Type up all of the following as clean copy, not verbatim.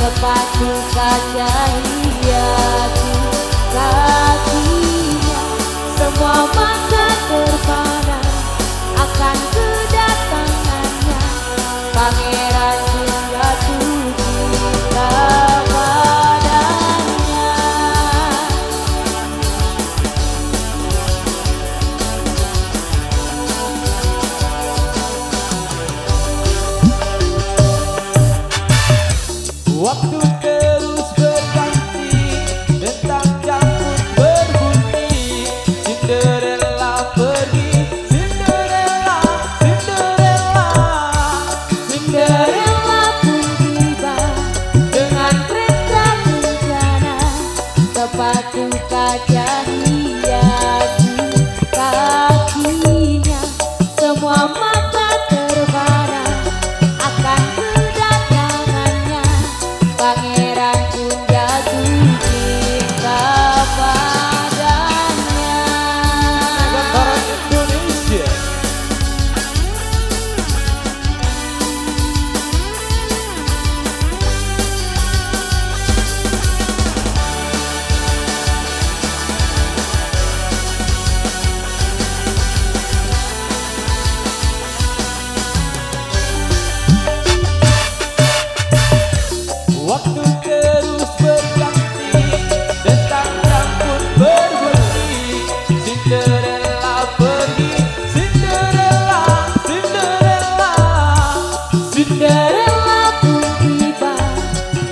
Sepatu kaca hiasi kakinya, semua mata terpana akan kedatangannya. Pangeran pun jatuh cinta padanya. Waktu terus berganti, dentang jangkut berbunyi. Cinderella pergi, Cinderella, Cinderella. Cinderella pun tiba dengan kereta kencana, sepatu kaca hiasi kakinya, semua mata terpana akan kedatangannya. Pangeran pun jatuh cinta padanya. Negara Indonesia. Waktu terus berganti, dentang jangkut berbunyi. Cinderella pergi, Cinderella, Cinderella. Cinderella pun tiba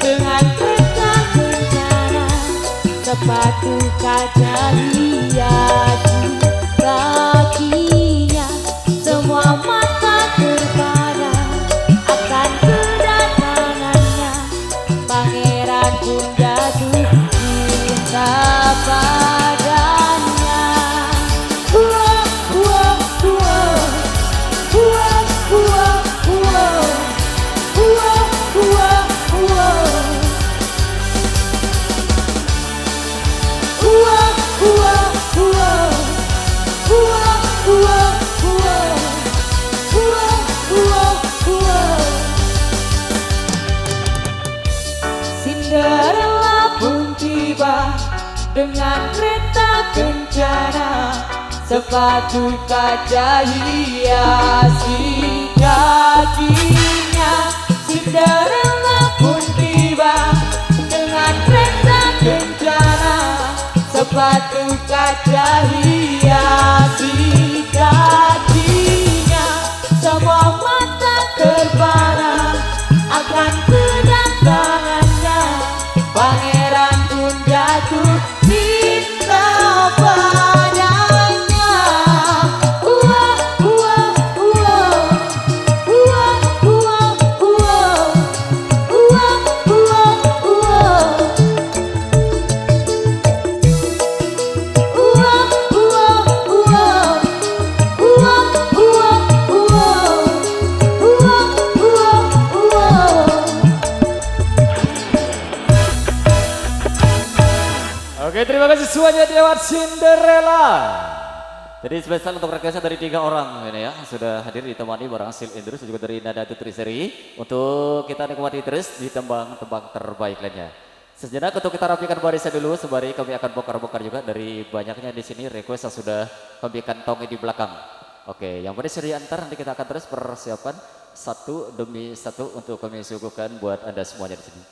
dengan kereta kencana, sepatu kaca hiasi kakinya, semua mata terpana akan kedatangannya. Pangeran pun jatuh cinta padanya. Uah, uah, uah. Uah, uah, uah. Uah, uah, uah. Uah, uah, uah. Uah, uah, uah. Uah, uah, uah. Cinderella pun tiba dengan kereta kencana, sepatu kaca hiasi kakinya. Cinderella pun tiba dengan kereta kencana, sepatu kaca hiasi kakinya, semua mata terpana akan kedatangannya. Pangeran pun jatuh cinta padanya. Uah, uah, uah. Uah, uah, uah. Uah, uah, uah. Uah, uah, uah. Uah, uah, uah. Uah, uah, uah. Oke, terima kasih semuanya lewat Cinderella. Jadi spesial untuk requestnya dari 3 orang ini ya, sudah hadir ditemani barang hasil Indrus juga dari Nada Tutriseri untuk kita nikmati terus di tembang-tembang terbaik lainnya. Sejenak untuk kita rapikan barisan dulu, sembari kami akan bongkar-bongkar juga dari banyaknya di sini request yang sudah kami kantongi di belakang. Oke, yang pada seri antar nanti kita akan terus persiapan satu demi satu untuk kami suguhkan buat Anda semuanya di sini.